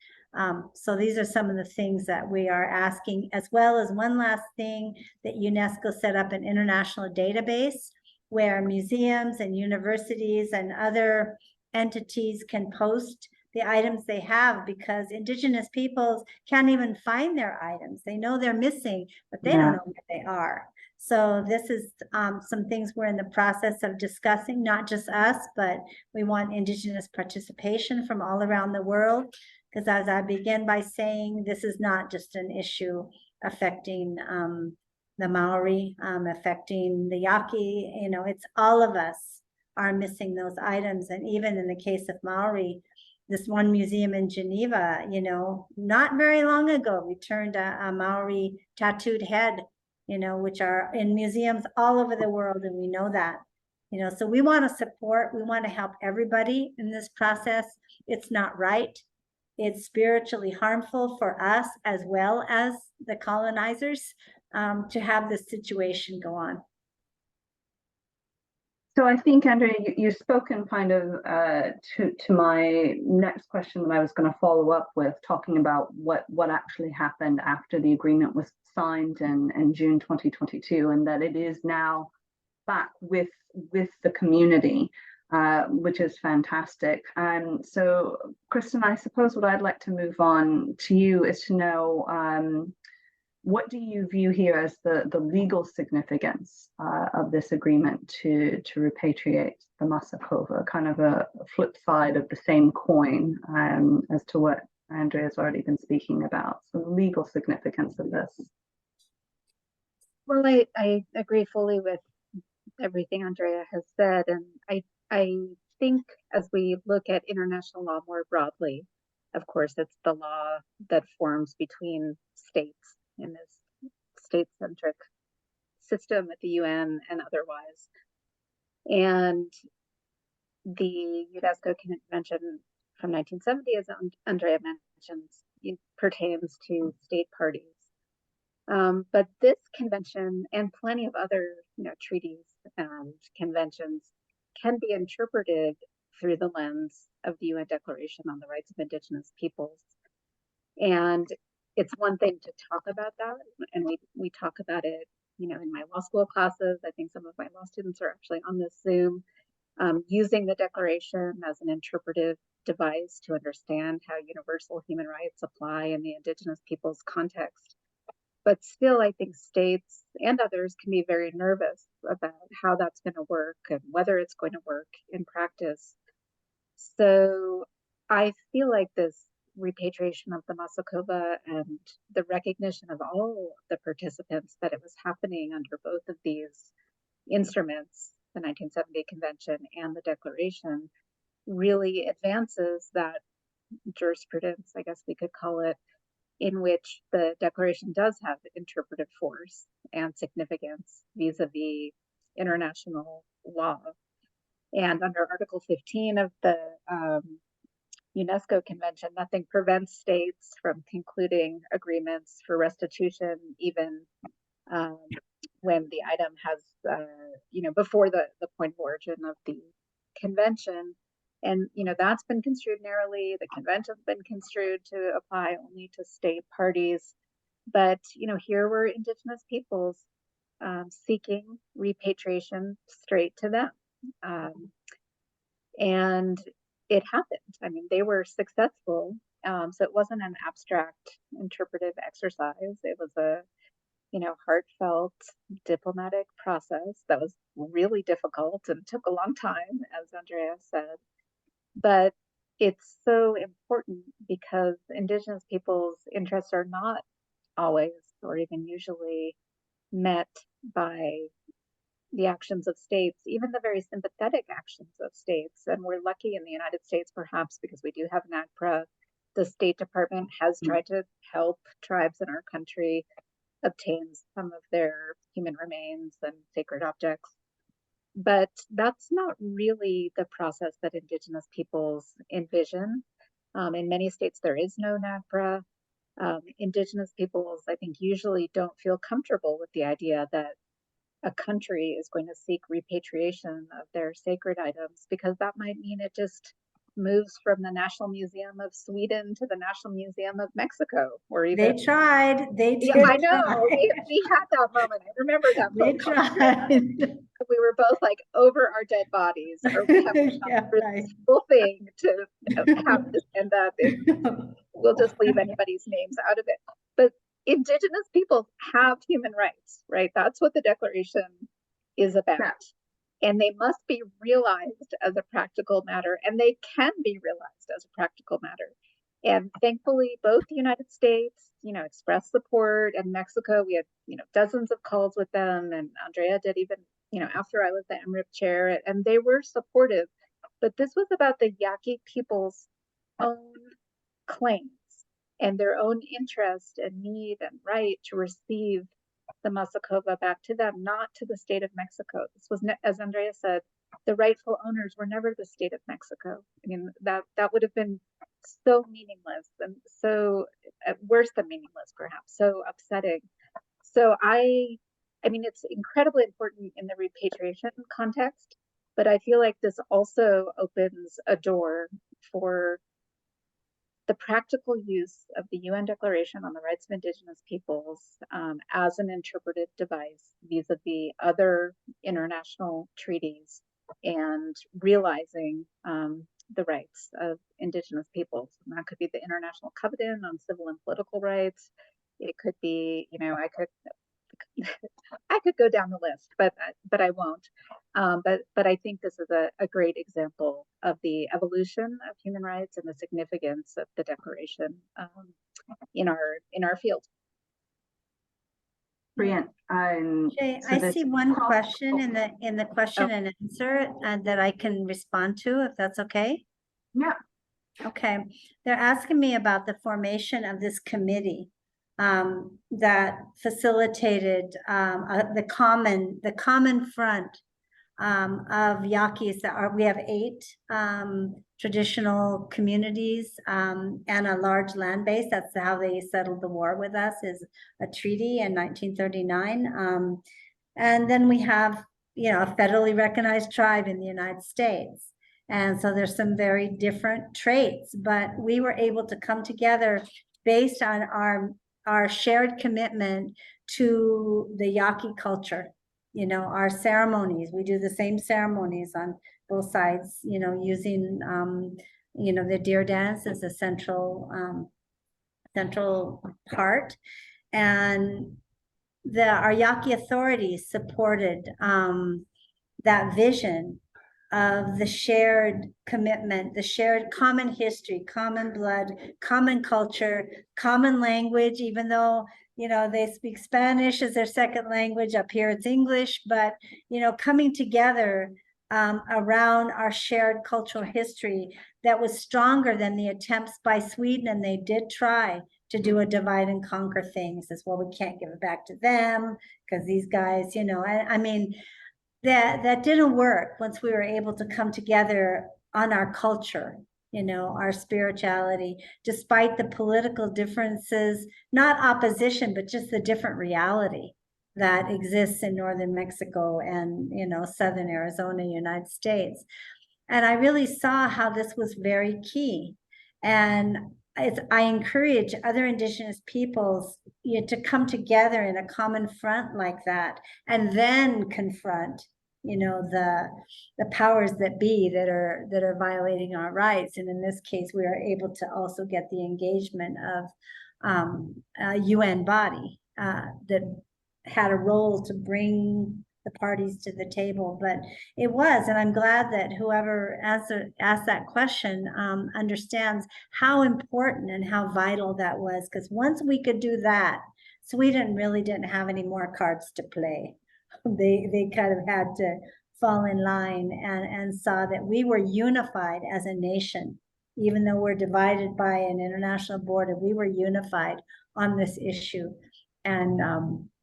So these are some of the things that we are asking, as well as one last thing, that UNESCO set up an international database where museums and universities and other entities can post the items they have, because Indigenous peoples can't even find their items. They know they're missing, but they don't know where they are. So this is some things we're in the process of discussing, not just us, but we want Indigenous participation from all around the world. Because as I begin by saying, this is not just an issue affecting the Maori, affecting the Yaqui, it's all of us are missing those items. And even in the case of Maori, this one museum in Geneva, not very long ago, returned a Maori tattooed head, which are in museums all over the world, and we know that. So we want to support, we want to help everybody in this process. It's not right. It's spiritually harmful for us as well as the colonizers to have this situation go on. So I think, Andrea, you've spoken kind of to my next question that I was going to follow up with, talking about what actually happened after the agreement was signed in June 2022, and that it is now back with the community, which is fantastic. So, Kristen, I suppose what I'd like to move on to you is to know, what do you view here as the legal significance of this agreement to repatriate the Maaso Kova, kind of a flip side of the same coin, as to what Andrea's already been speaking about? So the legal significance of this. Well, I agree fully with everything Andrea has said, and I think as we look at international law more broadly, of course, it's the law that forms between states in this state-centric system at the UN and otherwise. And the UNESCO Convention from 1970, as Andrea mentions, it pertains to state parties. But this convention and plenty of other treaties and conventions can be interpreted through the lens of the UN Declaration on the Rights of Indigenous Peoples. And it's one thing to talk about that, and we talk about it, in my law school classes. I think some of my law students are actually on this Zoom, using the Declaration as an interpretive device to understand how universal human rights apply in the Indigenous peoples context. But still, I think states and others can be very nervous about how that's going to work and whether it's going to work in practice. So I feel like this repatriation of the Maaso Kova and the recognition of all the participants that it was happening under both of these instruments, the 1970 Convention and the Declaration, really advances that jurisprudence, I guess we could call it, in which the Declaration does have interpretive force and significance vis-a-vis international law. And under Article 15 of the UNESCO Convention, nothing prevents states from concluding agreements for restitution, even when the item has, before the point of origin of the convention. And, that's been construed narrowly. The convention's been construed to apply only to state parties. But, here were indigenous peoples seeking repatriation straight to them. And it happened. I mean, they were successful. So it wasn't an abstract interpretive exercise. It was a, heartfelt diplomatic process that was really difficult and took a long time, as Andrea said. But it's so important because indigenous people's interests are not always or even usually met by the actions of states, even the very sympathetic actions of states. And we're lucky in the United States, perhaps because we do have NAGPRA. The State Department has tried to help tribes in our country obtain some of their human remains and sacred objects. But that's not really the process that indigenous peoples envision. In many states, there is no NAGPRA. Indigenous peoples, I think, usually don't feel comfortable with the idea that a country is going to seek repatriation of their sacred items, because that might mean it just moves from the National Museum of Sweden to the National Museum of Mexico, or even They tried. They did. I know try. we had that moment. I remember that They phone call. tried. We were both like over our dead bodies. Are we having Yeah, this right. whole thing to have this end up in? We'll just leave anybody's names out of it. But indigenous peoples have human rights, right? That's what the Declaration is about. Yeah. And they must be realized as a practical matter, and they can be realized as a practical matter. And thankfully, both the United States, expressed support, and Mexico, we had, dozens of calls with them, and Andrea did even, after I was the MRIP chair, and they were supportive. But this was about the Yaqui people's own claims and their own interest and need and right to receive the Maaso Kova back to them, not to the state of Mexico. This was, as Andrea said, the rightful owners were never the state of Mexico. I mean, that would have been so meaningless and so worse than meaningless, perhaps, so upsetting. So I mean, it's incredibly important in the repatriation context, but I feel like this also opens a door for the practical use of the UN Declaration on the Rights of Indigenous Peoples as an interpretive device vis-a-vis other international treaties, and realizing the rights of Indigenous peoples. And that could be the International Covenant on Civil and Political Rights. It could be, I could go down the list, but I won't. But I think this is a great example of the evolution of human rights and the significance of the Declaration in our field. Brilliant. Shea, So I see one question in the question and answer that I can respond to, if that's okay. Yeah. Okay. They're asking me about the formation of this committee that facilitated the common front of Yaquis. We have 8 traditional communities and a large land base. That's how they settled the war with us, is a treaty in 1939. And then we have, a federally recognized tribe in the United States. And so there's some very different traits, but we were able to come together based on our shared commitment to the Yaqui culture. Our ceremonies, we do the same ceremonies on both sides, using, the deer dance as a central part. And our Yaqui authorities supported that vision of the shared commitment, the shared common history, common blood, common culture, common language, even though, they speak Spanish as their second language. Up here it's English, but, coming together around our shared cultural history that was stronger than the attempts by Sweden. And they did try to do a divide and conquer things as well. We can't give it back to them because these guys, I mean, that didn't work once we were able to come together on our culture, our spirituality, despite the political differences, not opposition, but just the different reality that exists in northern Mexico and, southern Arizona, United States. And I really saw how this was very key. And I encourage other Indigenous peoples, you know, to come together in a common front like that, and then confront, you know, the powers that be that are violating our rights. And in this case, we are able to also get the engagement of a UN body that had a role to bring the parties to the table. But it was, and I'm glad that whoever asked that question understands how important and how vital that was. Because once we could do that, Sweden really didn't have any more cards to play. They kind of had to fall in line and saw that we were unified as a nation. Even though we're divided by an international border, we were unified on this issue. And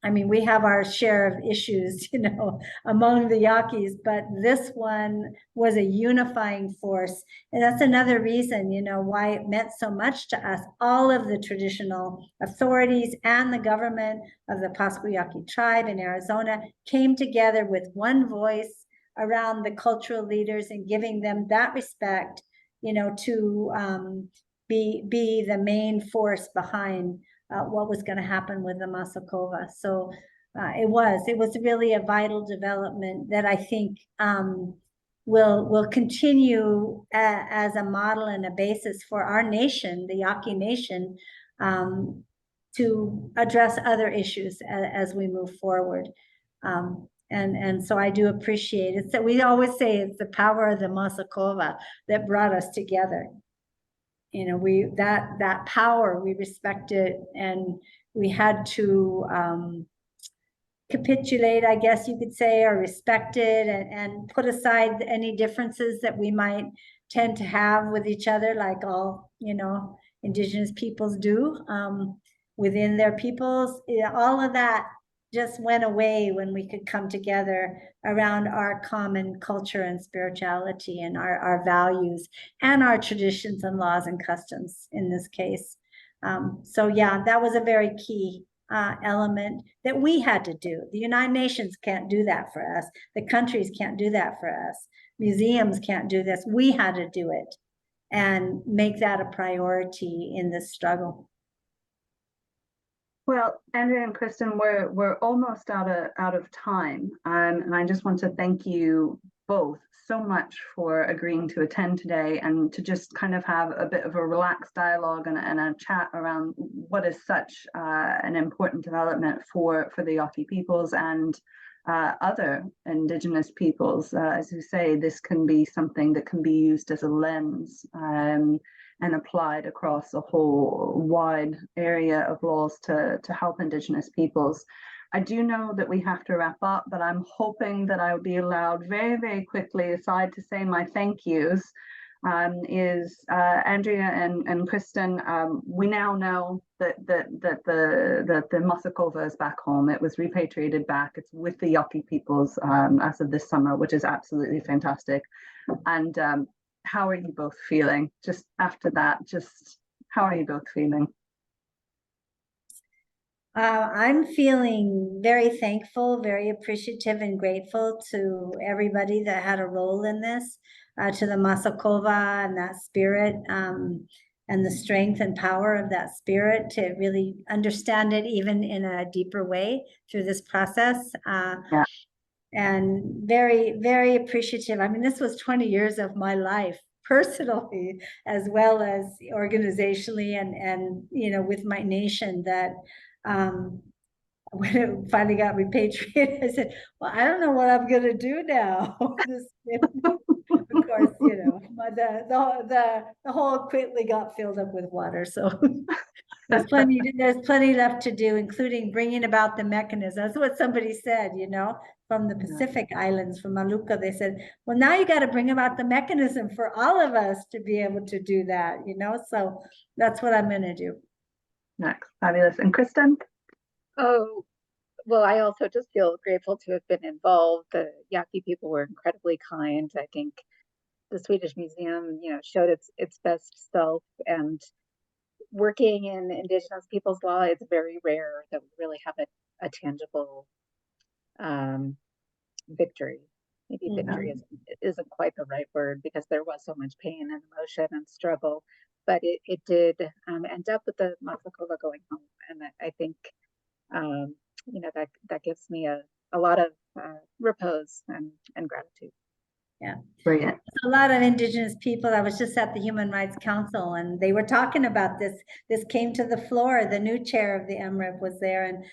I mean, we have our share of issues, you know, among the Yaquis, but this one was a unifying force. And that's another reason, you know, why it meant so much to us. All of the traditional authorities and the government of the Pascua Yaqui tribe in Arizona came together with one voice around the cultural leaders and giving them that respect, you know, to be the main force behind what was going to happen with the Maaso Kova. So it was really a vital development that I think will continue as a model and a basis for our nation, the Yaqui Nation, to address other issues as we move forward. And so I do appreciate it. So we always say it's the power of the Maaso Kova that brought us together. You know, that power, we respect it, and we had to capitulate, I guess you could say, or respect it, and put aside any differences that we might tend to have with each other, like all, you know, Indigenous peoples do within their peoples. All of that just went away when we could come together around our common culture and spirituality and our values and our traditions and laws and customs in this case. So yeah, that was a very key element that we had to do. The United Nations can't do that for us. The countries can't do that for us. Museums can't do this. We had to do it and make that a priority in this struggle. Well, Andrea and Kristen, we're almost out of time, and I just want to thank you both so much for agreeing to attend today and to just kind of have a bit of a relaxed dialogue and a chat around what is such an important development for the Yaqui peoples and other Indigenous peoples. As you say, this can be something that can be used as a lens and applied across a whole wide area of laws to help Indigenous peoples. I do know that we have to wrap up, but I'm hoping that I will be allowed very, very quickly, aside to say my thank yous, is Andrea and Kristen. We now know that the Maaso Kova is back home. It was repatriated back. It's with the Yaqui peoples as of this summer, which is absolutely fantastic. And how are you both feeling? Just after that, just how are you both feeling? I'm feeling very thankful, very appreciative and grateful to everybody that had a role in this, to the Maaso Kova and that spirit, and the strength and power of that spirit to really understand it even in a deeper way through this process. Yeah. And very, very appreciative. I mean, this was 20 years of my life personally, as well as organizationally and you know, with my nation that when it finally got repatriated, I said, well, I don't know what I'm going to do now. Of course, you know, the hole quickly got filled up with water. So there's plenty left to do, including bringing about the mechanism. That's what somebody said, you know, from the Pacific Islands, from Maluka. They said, well, now you got to bring about the mechanism for all of us to be able to do that, you know? So that's what I'm going to do. Next, fabulous. And Kristen? Oh, well, I also just feel grateful to have been involved. The Yaqui people were incredibly kind. I think the Swedish Museum, you know, showed its best self, and working in Indigenous people's law, it's very rare that we really have a tangible victory. Maybe victory isn't quite the right word, because there was so much pain and emotion and struggle. but it did end up with the Maaso Kova going home, and I think that gives me a lot of repose and gratitude. Yeah. Brilliant. A lot of Indigenous people. I was just at the Human Rights Council and they were talking about this. This came to the floor. The new chair of the MRIP was there. And,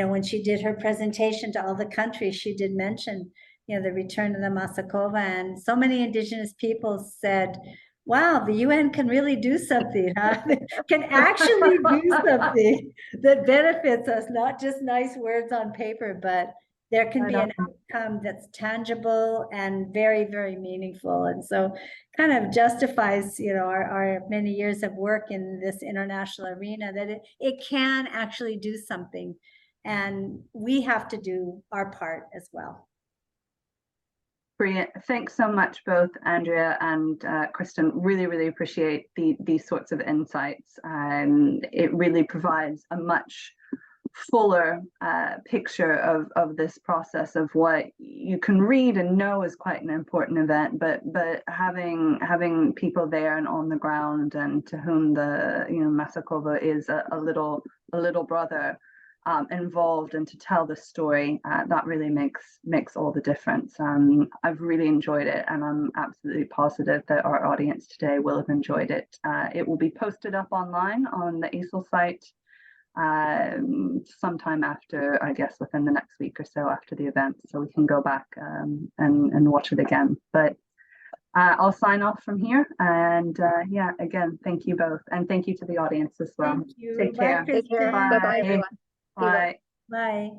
when she did her presentation to all the countries, she did mention, the return of the Maaso Kova. And so many Indigenous people said, wow, the UN can really do something, huh? Can actually do something that benefits us, not just nice words on paper, but there can be an outcome that's tangible and very, very meaningful. And so kind of justifies, our many years of work in this international arena, that it can actually do something. And we have to do our part as well. Brilliant. Thanks so much, both Andrea and Kristen. Really, really appreciate these sorts of insights. It really provides a much fuller picture of this process of what you can read and know is quite an important event, but having people there and on the ground, and to whom the Maaso Kova is a little brother, involved, and to tell the story, that really makes all the difference. I've really enjoyed it, and I'm absolutely positive that our audience today will have enjoyed it. It will be posted up online on the ASIL site sometime after, I guess, within the next week or so after the event, so we can go back and watch it again. But I'll sign off from here, and yeah, again, thank you both, and thank you to the audience as well. Thank you. Take care. Take care. Bye. Bye-bye, everyone. Bye. Bye.